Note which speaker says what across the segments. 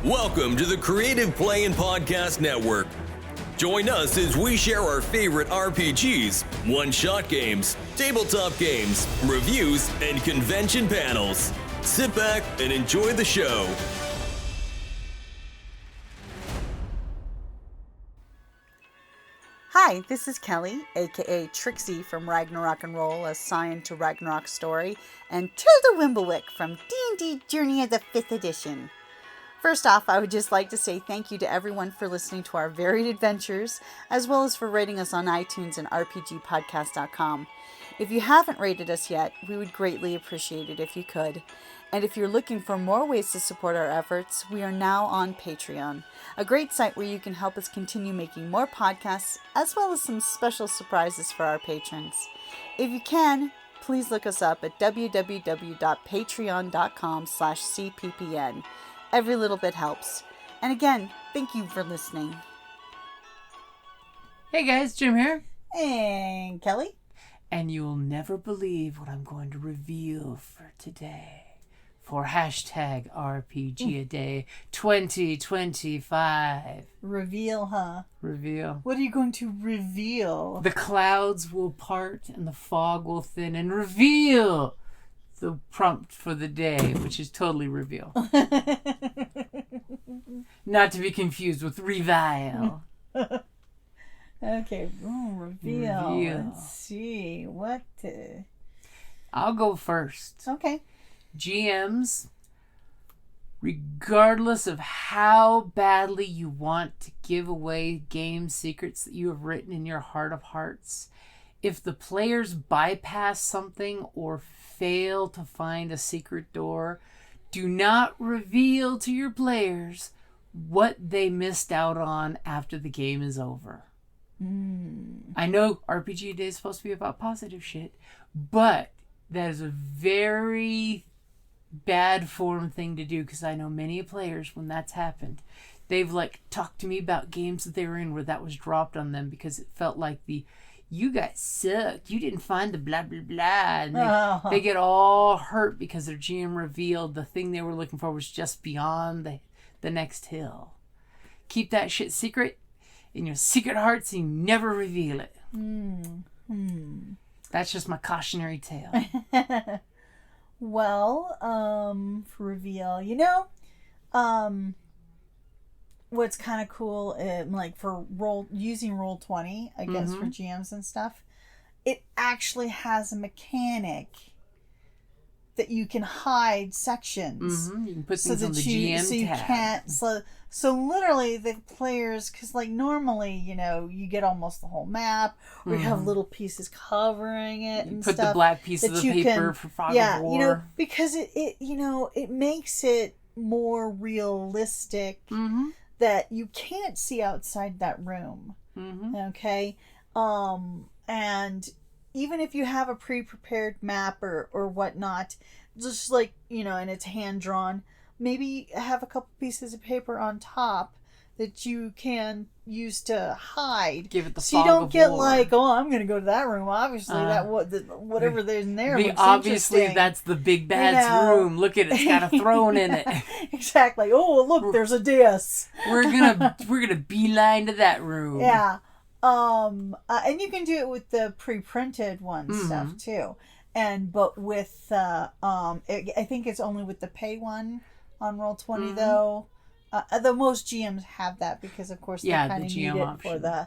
Speaker 1: Welcome to the Creative Play and Podcast Network. Join us as we share our favorite RPGs, one-shot games, tabletop games, reviews, and convention panels. Sit back and enjoy the show.
Speaker 2: Hi, this is Kelly, aka Trixie from Ragnarok and Roll, assigned to Ragnarok Story, and Tilda Wimblewick from D&D Journey of the 5th Edition. First off, I would just like to say thank you to everyone for listening to our varied adventures, as well as for rating us on iTunes and RPGpodcast.com. If you haven't rated us yet, we would greatly appreciate it if you could. And if you're looking for more ways to support our efforts, we are now on Patreon, a great site where you can help us continue making more podcasts, as well as some special surprises for our patrons. If you can, please look us up at www.patreon.com/cppn. Every little bit helps. And again, thank you for listening.
Speaker 3: Hey guys, Jim here.
Speaker 2: And Kelly.
Speaker 3: And you'll never believe what I'm going to reveal for today. For hashtag RPGaDAY2025.
Speaker 2: Reveal, huh?
Speaker 3: Reveal.
Speaker 2: What are you going to reveal?
Speaker 3: The clouds will part and the fog will thin and reveal the prompt for the day, which is totally reveal. Not to be confused with revile.
Speaker 2: Okay, reveal. Let's see. What?
Speaker 3: I'll go first.
Speaker 2: Okay.
Speaker 3: GMs, regardless of how badly you want to give away game secrets that you have written in your heart of hearts, if the players bypass something or fail to find a secret door, do not reveal to your players what they missed out on after the game is over. I know RPG Day is supposed to be about positive shit, but that is a very bad form thing to do, because I know many players, when that's happened, they've talked to me about games that they were in where that was dropped on them because it felt like you guys sucked, you didn't find the blah blah blah, and they get all hurt because their GM revealed the thing they were looking for was just beyond the next hill. Keep that shit secret in your secret hearts and you never reveal it. That's just my cautionary tale.
Speaker 2: Well, for reveal, what's kind of cool, for using Roll20, I guess, for GMs and stuff, it actually has a mechanic that you can hide sections.
Speaker 3: You can put things on the GM tab.
Speaker 2: Can't. So literally the players, because normally, you get almost the whole map, or you have little pieces covering it and
Speaker 3: put
Speaker 2: stuff.
Speaker 3: the black piece of the paper for fog of war.
Speaker 2: Because it makes it more realistic that you can't see outside that room. Okay? And even if you have a pre-prepared map or whatnot, just and it's hand-drawn, maybe have a couple pieces of paper on top that you can use to hide.
Speaker 3: Give it the
Speaker 2: so
Speaker 3: fog
Speaker 2: you don't
Speaker 3: of
Speaker 2: get
Speaker 3: war.
Speaker 2: I'm going to go to that room. Obviously, whatever there's in there looks
Speaker 3: obviously
Speaker 2: interesting.
Speaker 3: That's the big bad's room. Look at it. It's got a throne in it.
Speaker 2: Exactly. Oh, look, there's a dais.
Speaker 3: We're gonna beeline to that room.
Speaker 2: Yeah. And you can do it with the pre-printed stuff too. But with I think it's only with the pay one on Roll20 though. The most GMs have that because of course they kind of need it option. For the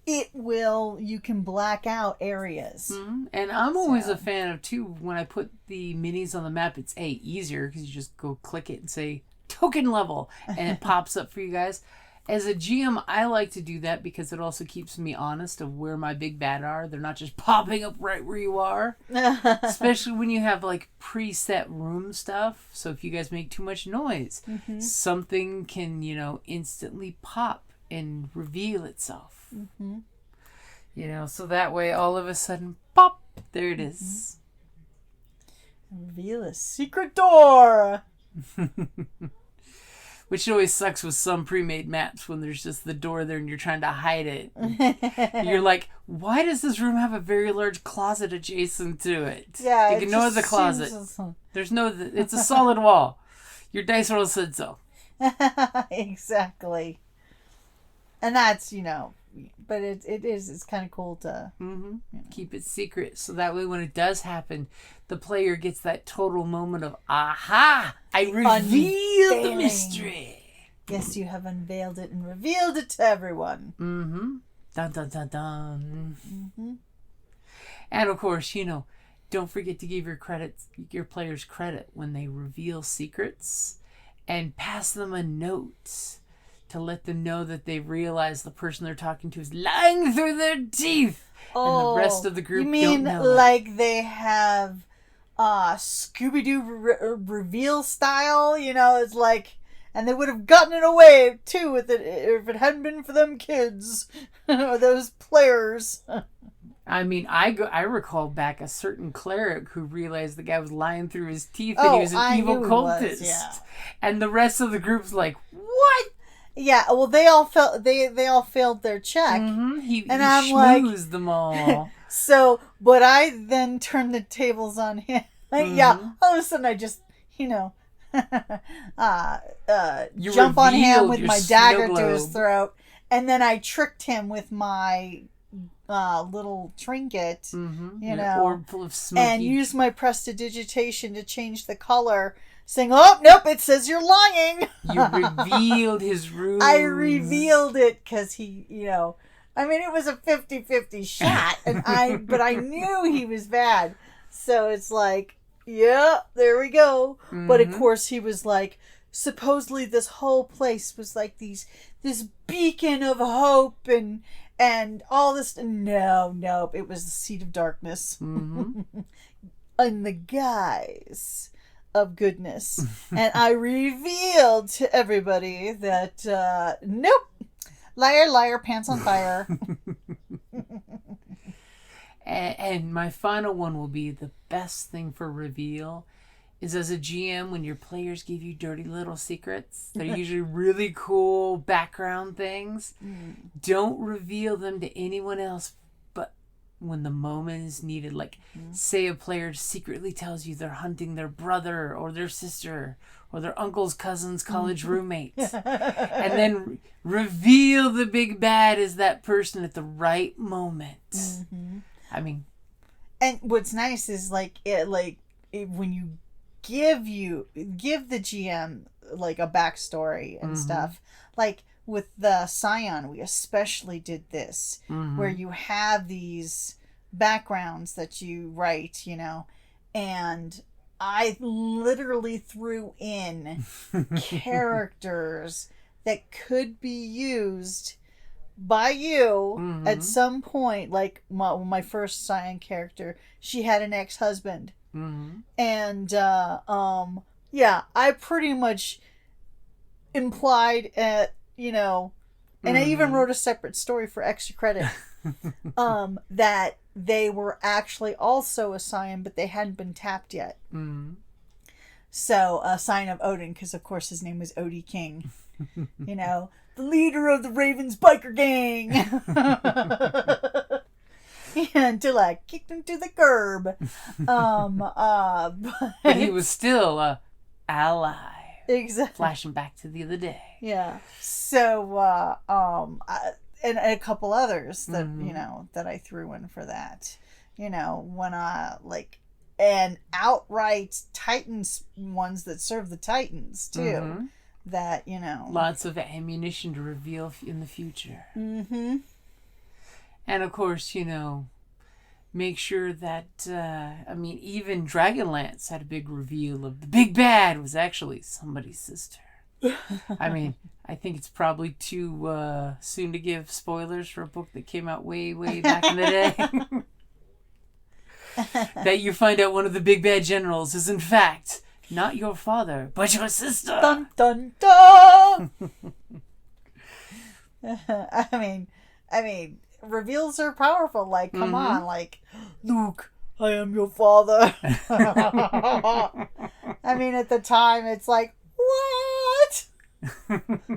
Speaker 2: you can black out areas.
Speaker 3: And I'm always a fan of too, when I put the minis on the map, it's easier because you just go click it and say token level and it pops up for you guys. As a GM, I like to do that because it also keeps me honest of where my big bad are. They're not just popping up right where you are. Especially when you have preset room stuff. So if you guys make too much noise, something can, instantly pop and reveal itself. So that way all of a sudden, pop, there it is.
Speaker 2: Reveal a secret door.
Speaker 3: Which always sucks with some pre-made maps when there's just the door there and you're trying to hide it. You're like, why does this room have a very large closet adjacent to it?
Speaker 2: Yeah,
Speaker 3: ignore the closet. There's no. It's a solid wall. Your dice roll said so.
Speaker 2: Exactly. And that's, but it's kind of cool to
Speaker 3: keep it secret. So that way when it does happen, the player gets that total moment of, aha! I revealed the mystery.
Speaker 2: Yes, you have unveiled it and revealed it to everyone.
Speaker 3: Mm-hmm. Dun, dun, dun, dun. Mm-hmm. And of course, don't forget to give your players credit when they reveal secrets, and pass them a note to let them know that they realize the person they're talking to is lying through their teeth. And the rest of the group don't know.
Speaker 2: Like they have Scooby-Doo reveal style, it's like, and they would have gotten it away too with it if it hadn't been for them kids or those players.
Speaker 3: I mean, I recall back a certain cleric who realized the guy was lying through his teeth and he was an evil cultist.
Speaker 2: Yeah.
Speaker 3: And the rest of the group's like, what?
Speaker 2: Yeah, well, they all failed their check.
Speaker 3: Mm-hmm. He
Speaker 2: I'm
Speaker 3: schmoozed them all.
Speaker 2: So, but I then turned the tables on him. Yeah, all of a sudden I just, jump on him with my dagger to his throat, and then I tricked him with my little trinket,
Speaker 3: orb full of smoky,
Speaker 2: and used my prestidigitation to change the color, saying, "Oh nope, it says you're lying."
Speaker 3: You revealed his ruse.
Speaker 2: I revealed it because he, I mean, it was a 50-50 shot, but I knew he was bad, so it's like, yeah, there we go. Mm-hmm. But of course, he was like, supposedly this whole place was like this beacon of hope and all this. No, it was the seat of darkness. Mm-hmm. In the guise of goodness. And I revealed to everybody that, nope, liar, pants on fire.
Speaker 3: And my final one will be the best thing for reveal is as a GM when your players give you dirty little secrets. They're usually really cool background things. Don't reveal them to anyone else but when the moment is needed. Like, say a player secretly tells you they're hunting their brother or their sister or their uncle's cousin's college roommate. And then reveal the big bad as that person at the right moment. Mm-hmm. I mean,
Speaker 2: and what's nice is when you give the GM like a backstory and stuff, like with the Scion, we especially did this, where you have these backgrounds that you write, and I literally threw in characters that could be used by you at some point. Like my first Scion character, she had an ex-husband, and I pretty much implied and I even wrote a separate story for extra credit that they were actually also a Scion, but they hadn't been tapped yet. So a Scion of Odin, because of course his name was Odie King. The leader of the Ravens biker gang. Until I kicked him to the curb.
Speaker 3: But he was still a ally.
Speaker 2: Exactly.
Speaker 3: Flashing back to the other day.
Speaker 2: Yeah. So, and a couple others that, that I threw in for that. When I, and outright Titans ones that serve the Titans, too. That,
Speaker 3: lots of ammunition to reveal in the future. And of course, make sure that, even Dragonlance had a big reveal of the big bad was actually somebody's sister. I think it's probably too soon to give spoilers for a book that came out way, way back in the day. That you find out one of the big bad generals is in fact not your father, but your sister.
Speaker 2: Dun, dun, dun! I mean, reveals are powerful. Like, come on, like, Luke, I am your father. At the time, it's like, what?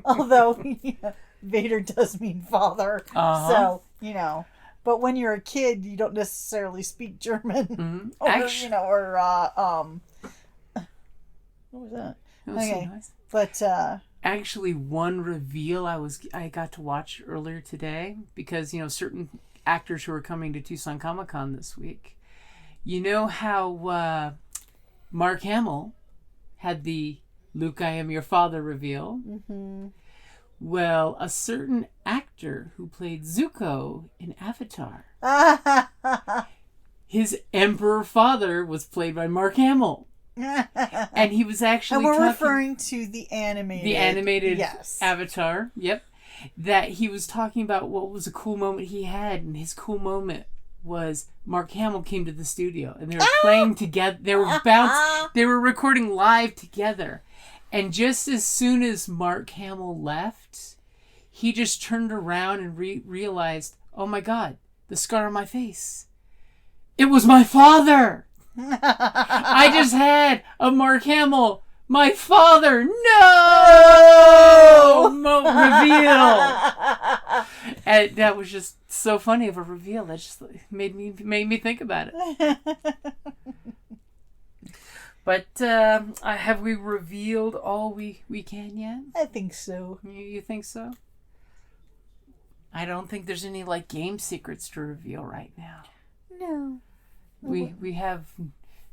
Speaker 2: Although, Vader does mean father. So, but when you're a kid, you don't necessarily speak German. Or, what was that? Okay. Nice. But,
Speaker 3: actually one reveal I got to watch earlier today because, certain actors who are coming to Tucson Comic-Con this week. You know how Mark Hamill had the Luke, I am your father reveal? Mm-hmm. Well, a certain actor who played Zuko in Avatar, his Emperor father was played by Mark Hamill. And he was actually
Speaker 2: and we're referring to the animated
Speaker 3: yes. Avatar, yep. That he was talking about what was a cool moment he had, and his cool moment was Mark Hamill came to the studio and they were playing together. They were recording live together. And just as soon as Mark Hamill left, he just turned around and realized, oh my God, the scar on my face. It was my father. I just had a Mark Hamill, my father, reveal. And that was just so funny of a reveal. That just made me think about it. But have we revealed all we can yet?
Speaker 2: I think so.
Speaker 3: You think so? I don't think there's any game secrets to reveal right now.
Speaker 2: No.
Speaker 3: We have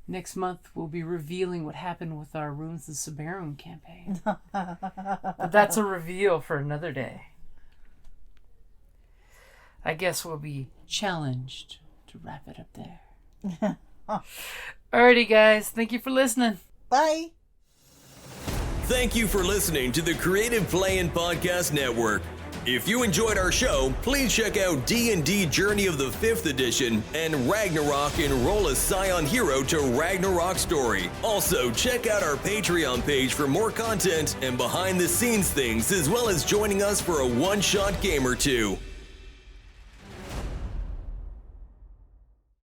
Speaker 3: next month we'll be revealing what happened with our Runes of Subarum campaign. But that's a reveal for another day. I guess we'll be challenged to wrap it up there. Alrighty guys, thank you for listening.
Speaker 2: Bye.
Speaker 1: Thank you for listening to the Creative Playing Podcast Network. If you enjoyed our show, please check out D&D Journey of the 5th Edition and Ragnarok Enroll a Scion Hero to Ragnarok Story. Also, check out our Patreon page for more content and behind-the-scenes things, as well as joining us for a one-shot game or two.